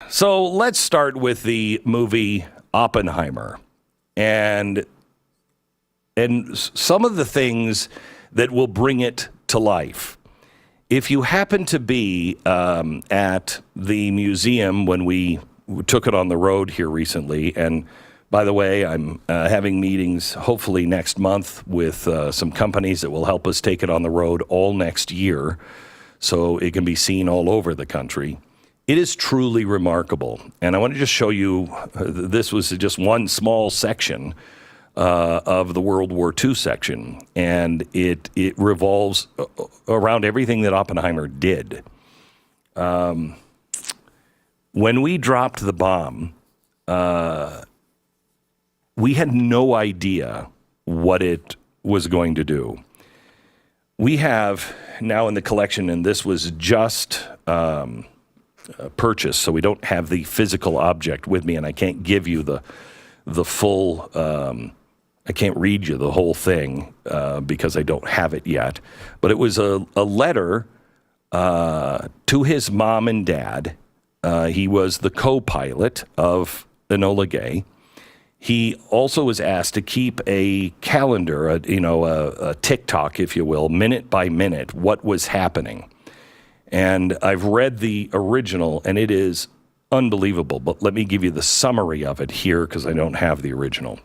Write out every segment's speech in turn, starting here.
So let's start with the movie Oppenheimer and some of the things that will bring it to life. If you happen to be at the museum when we took it on the road here recently, and by the way, I'm having meetings hopefully next month with some companies that will help us take it on the road all next year so it can be seen all over the country. It is truly remarkable. And I want to just show you, this was just one small section of the World War II section, and it revolves around everything that Oppenheimer did. When we dropped the bomb, we had no idea what it was going to do. We have now in the collection, and this was just purchased, so we don't have the physical object with me, and I can't give you the full, I can't read you the whole thing because I don't have it yet. But it was a letter to his mom and dad. He was the co-pilot of Enola Gay. He also was asked to keep a calendar, a tick-tock, if you will, minute by minute, what was happening. And I've read the original, and it is unbelievable. But let me give you the summary of it here because I don't have the original.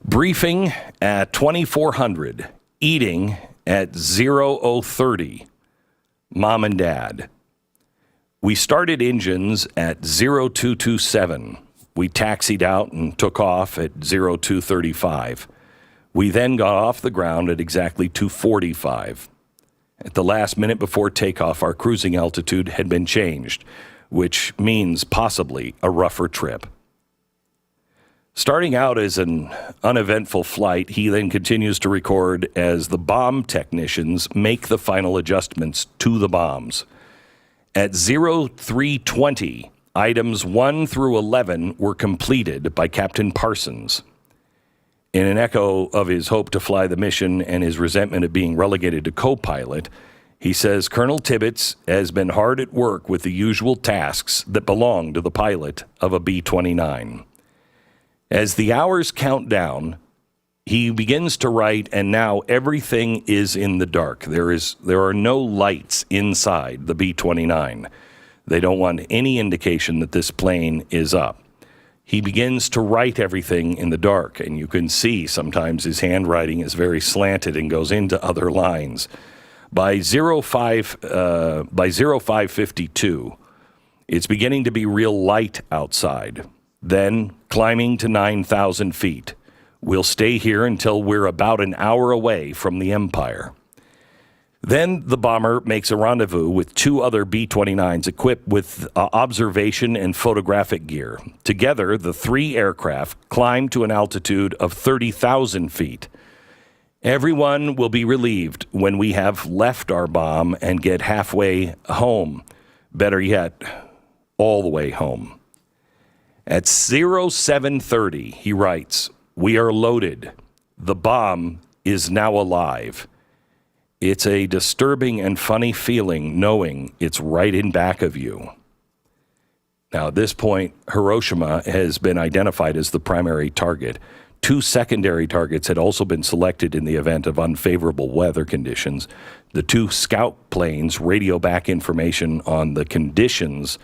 Briefing at 2400, eating at 0030, mom and dad. We started engines at 0227. We taxied out and took off at 0235. We then got off the ground at exactly 245. At the last minute before takeoff, our cruising altitude had been changed, which means possibly a rougher trip. Starting out as an uneventful flight, he then continues to record as the bomb technicians make the final adjustments to the bombs. At 0320, items 1 through 11 were completed by Captain Parsons. In an echo of his hope to fly the mission and his resentment of being relegated to co-pilot, he says Colonel Tibbets has been hard at work with the usual tasks that belong to the pilot of a B-29. As the hours count down, he begins to write, and now everything is in the dark. There are no lights inside the B-29. They don't want any indication that this plane is up. He begins to write everything in the dark, and you can see sometimes his handwriting is very slanted and goes into other lines. By 0552, it's beginning to be real light outside. Then, climbing to 9,000 feet, we'll stay here until we're about an hour away from the Empire. Then the bomber makes a rendezvous with 2 other B-29s equipped with observation and photographic gear. Together, the 3 aircraft climb to an altitude of 30,000 feet. Everyone will be relieved when we have left our bomb and get halfway home. Better yet, all the way home. At 0730, he writes, "We are loaded. The bomb is now alive. It's a disturbing and funny feeling knowing it's right in back of you." Now, at this point, Hiroshima has been identified as the primary target. 2 secondary targets had also been selected in the event of unfavorable weather conditions. The 2 scout planes radio back information on the conditions,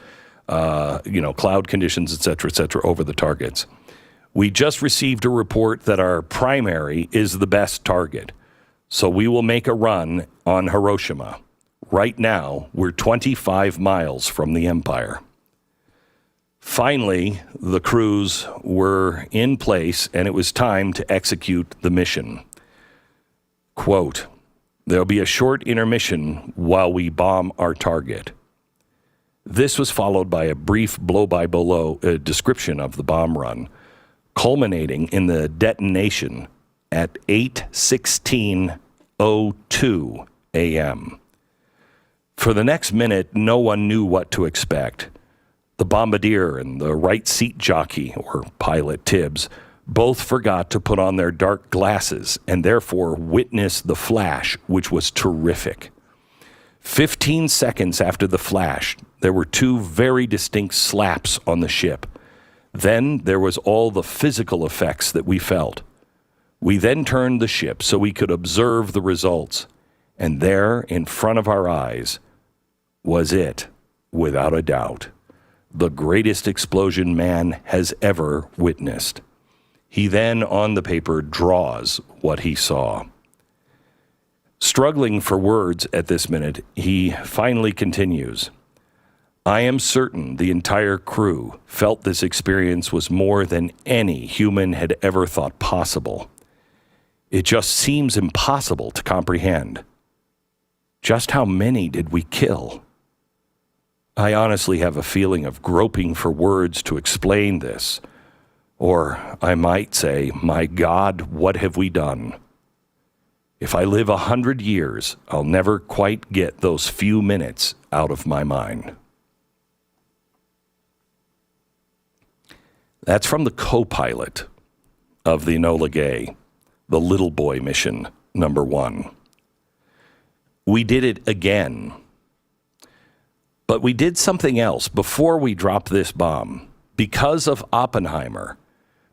cloud conditions, et cetera, over the targets. We just received a report that our primary is the best target. So we will make a run on Hiroshima. Right now, we're 25 miles from the Empire. Finally, the crews were in place, and it was time to execute the mission. Quote, "There'll be a short intermission while we bomb our target." This was followed by a brief blow-by-blow description of the bomb run, culminating in the detonation at 8:16:02 a.m. For the next minute, no one knew what to expect. The bombardier and the right seat jockey, or pilot Tibbs, both forgot to put on their dark glasses and therefore witnessed the flash, which was terrific. 15 seconds after the flash, There were two very distinct slaps on the ship. Then there was all the physical effects that we felt. We then turned the ship so we could observe the results. And there, in front of our eyes, was it, without a doubt, the greatest explosion man has ever witnessed. He then, on the paper, draws what he saw. Struggling for words at this minute, he finally continues. I am certain the entire crew felt this experience was more than any human had ever thought possible. It just seems impossible to comprehend. Just how many did we kill? I honestly have a feeling of groping for words to explain this. Or I might say, my God, what have we done? If I live 100 years, I'll never quite get those few minutes out of my mind. That's from the co-pilot of the Enola Gay, the Little Boy mission, #1. We did it again. But we did something else before we dropped this bomb. Because of Oppenheimer,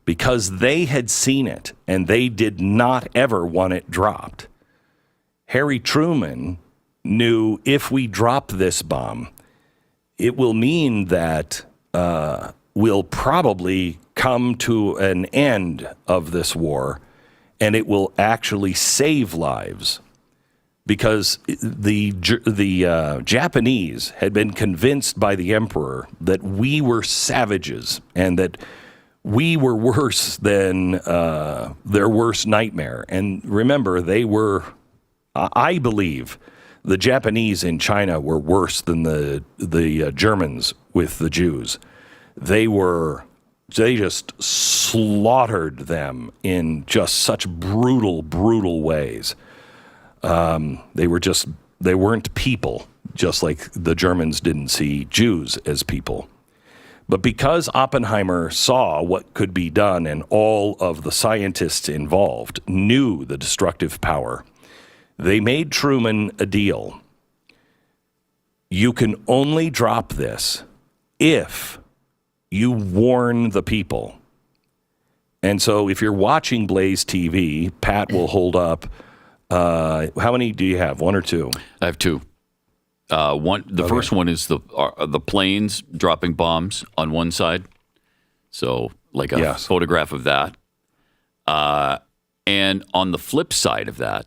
because they had seen it and they did not ever want it dropped. Harry Truman knew if we drop this bomb, it will mean that we'll probably come to an end of this war, and it will actually save lives. Because the Japanese had been convinced by the emperor that we were savages and that we were worse than their worst nightmare. And remember, they were, I believe, the Japanese in China were worse than the Germans with the Jews. They just slaughtered them in just such brutal, brutal ways. They weren't people, just like the Germans didn't see Jews as people. But because Oppenheimer saw what could be done and all of the scientists involved knew the destructive power, they made Truman a deal. You can only drop this if you warn the people. And so if you're watching Blaze TV, Pat will hold up. How many do you have? One or two? I have two. The first one is the planes dropping bombs on one side. So like a photograph of that. And on the flip side of that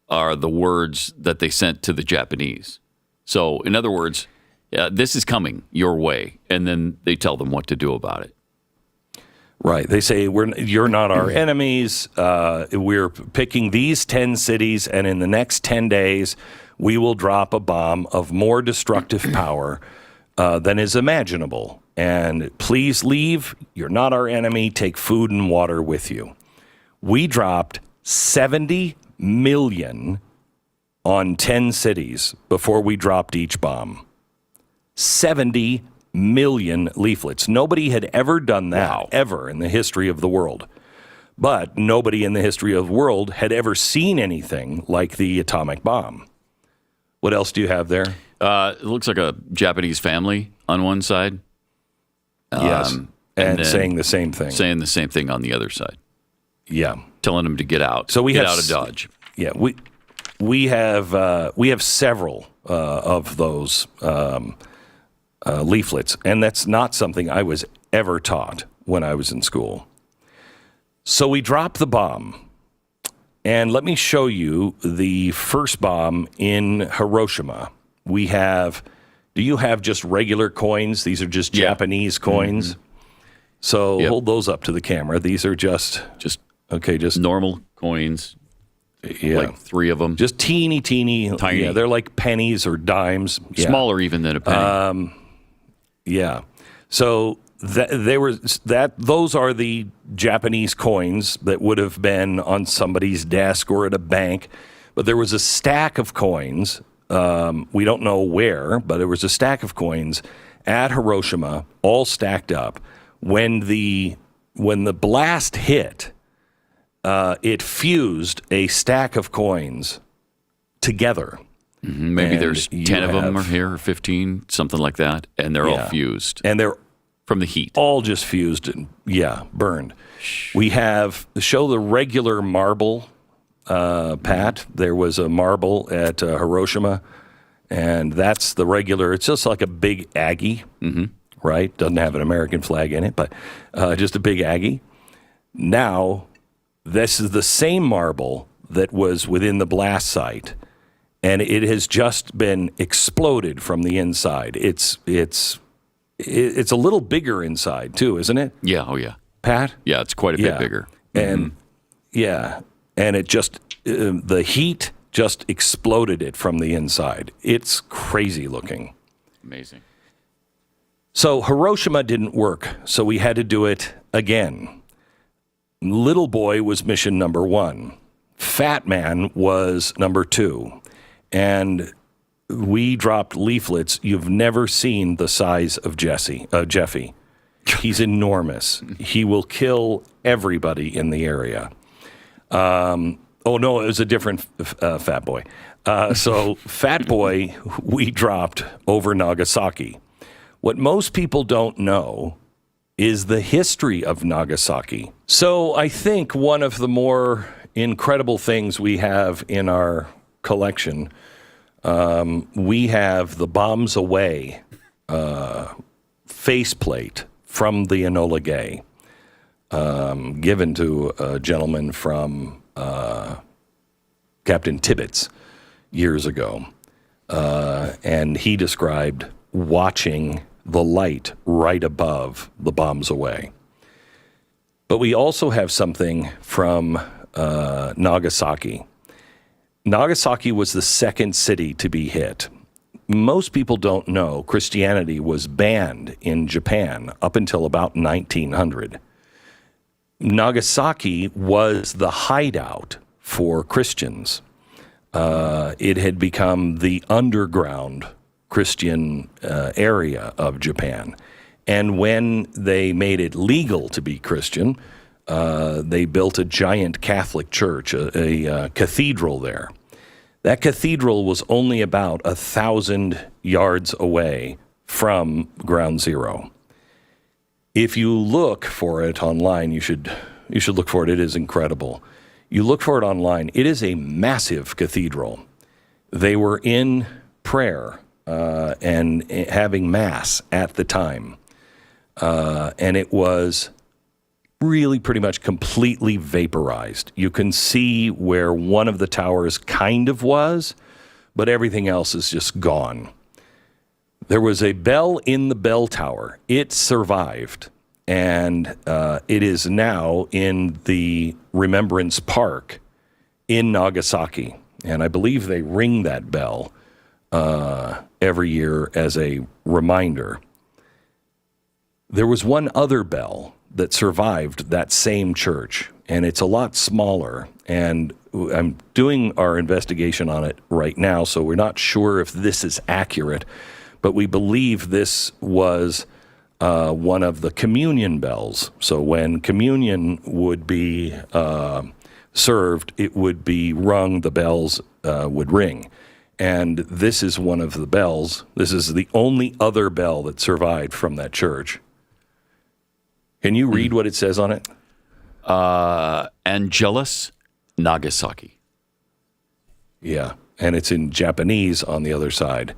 are the words that they sent to the Japanese. So in other words, this is coming your way. And then they tell them what to do about it. Right. They say, you're not our enemies. We're picking these 10 cities, and in the next 10 days, we will drop a bomb of more destructive power than is imaginable. And please leave. You're not our enemy. Take food and water with you. We dropped 70 million on 10 cities before we dropped each bomb. 70 million leaflets. Nobody had ever done that, ever in the history of the world. But nobody in the history of the world had ever seen anything like the atomic bomb. What else do you have there? It looks like a Japanese family on one side. Yes, and saying the same thing. Saying the same thing on the other side. Yeah. Telling them to get out. So get out of Dodge. Yeah, we have several of those leaflets, and that's not something I was ever taught when I was in school. So we drop the bomb, and let me show you the first bomb in Hiroshima. We have, do you have just regular coins? These are just Japanese coins. Mm-hmm. So hold those up to the camera. These are just normal coins. Like 3 of them. Just teeny. Tiny. Yeah, they're like pennies or dimes. Smaller even than a penny. Yeah. So those are the Japanese coins that would have been on somebody's desk or at a bank. But there was a stack of coins. We don't know where, but there was a stack of coins at Hiroshima, all stacked up. When the blast hit, it fused a stack of coins together. Maybe And there's you 10 of them have- or here, or 15, something like that, and they're all Yeah. fused And they're from the heat. all just fused and, burned. We show the regular marble, Pat. There was a marble at Hiroshima, and that's the regular. It's just like a big Aggie, right? Doesn't have an American flag in it, but just a big Aggie. Now, this is the same marble that was within the blast site, and it has just been exploded from the inside. It's a little bigger inside too, isn't it, Yeah, oh yeah. Pat? Yeah, it's quite a bit bigger. And and it just the heat just exploded it from the inside. It's crazy looking. Amazing. So Hiroshima didn't work, so we had to do it again. Little boy was mission number 1. Fat man was number 2. And we dropped leaflets. You've never seen the size of Jeffy. He's enormous. He will kill everybody in the area. Oh, no, it was a different fat boy. So fat boy, we dropped over Nagasaki. What most people don't know is the history of Nagasaki. So I think one of the more incredible things we have in our collection, we have the Bombs Away faceplate from the Enola Gay, given to a gentleman from Captain Tibbets years ago. And he described watching the light right above the Bombs Away. But we also have something from Nagasaki. Nagasaki was the second city to be hit. Most people don't know Christianity was banned in Japan up until about 1900. Nagasaki was the hideout for Christians. It had become the underground Christian area of Japan. And when they made it legal to be Christian, they built a giant Catholic church, a cathedral there. That cathedral was only about 1,000 yards away from Ground Zero. If you look for it online, you should look for it. It is incredible. You look for it online. It is a massive cathedral. They were in prayer and having mass at the time. And it was really pretty much completely vaporized. You can see where one of the towers kind of was, but everything else is just gone. There was a bell in the bell tower. It survived, and it is now in the Remembrance Park in Nagasaki. And I believe they ring that bell every year as a reminder. There was one other bell that survived that same church, and it's a lot smaller. And I'm doing our investigation on it right now, so we're not sure if this is accurate, but we believe this was one of the communion bells. So when communion would be served, it would be rung, the bells would ring. And this is one of the bells. This is the only other bell that survived from that church. Can you read what it says on it? Angelus Nagasaki. Yeah, and it's in Japanese on the other side.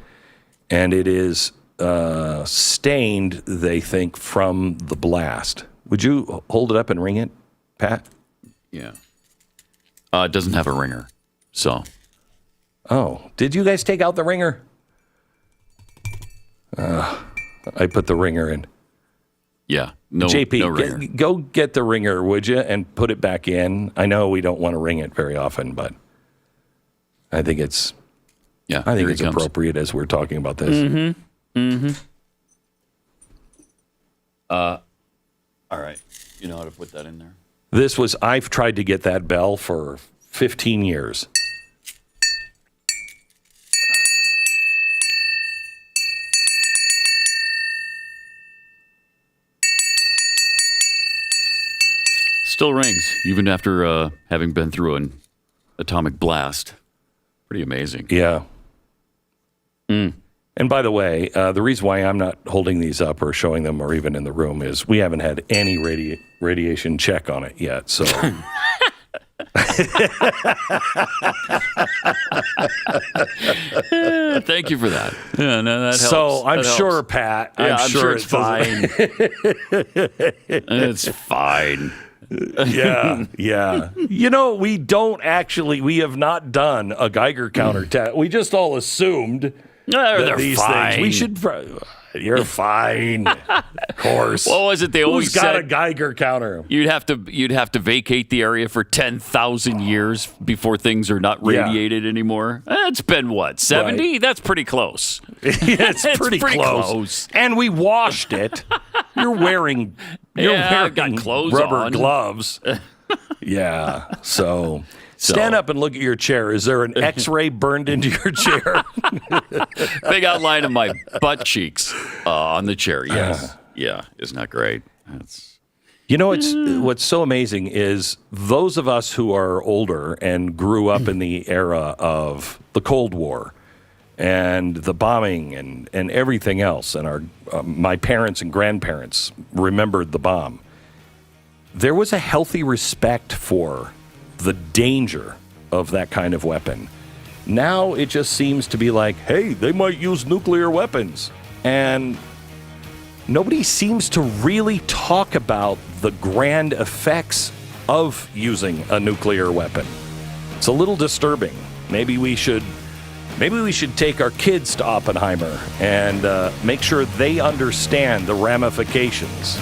And it is stained, they think, from the blast. Would you hold it up and ring it, Pat? Yeah. It doesn't have a ringer, so. Oh, did you guys take out the ringer? I put the ringer in. Yeah, no, JP, no ringer. go get the ringer, would you, and put it back in. I know we don't want to ring it very often, but I think it's Yeah, I think here it's it comes. appropriate as we're talking about this. All right, you know how to put that in there. I've tried to get that bell for 15 years. Still rings, even after having been through an atomic blast. Pretty amazing. Yeah. And by the way, the reason why I'm not holding these up or showing them or even in the room is we haven't had any radiation check on it yet. So. Thank you for that. Yeah, no, that helps. So I'm That sure, helps. Pat. Yeah, I'm sure it's fine. It's fine. Yeah, yeah. You know, we have not done a Geiger counter test. We just all assumed They're these fine. things. We should. You're fine. Of course. What was it they always Who's got a said? Geiger counter? You'd have to vacate the area for 10,000 years before things are not radiated anymore. It's been what, 70? Right. That's pretty close. It's pretty close. And we washed it. You're wearing I've got clothes rubber on. gloves. Yeah. So stand up and look at your chair. Is there an X-ray burned into your chair? Big outline of my butt cheeks on the chair. Yes. Yeah. Isn't that great? You know, what's so amazing is those of us who are older and grew up in the era of the Cold War and the bombing and everything else, and my parents and grandparents remembered the bomb. There was a healthy respect for the danger of that kind of weapon. Now it just seems to be like, hey, they might use nuclear weapons. And nobody seems to really talk about the grand effects of using a nuclear weapon. It's a little disturbing. Maybe we should take our kids to Oppenheimer and make sure they understand the ramifications.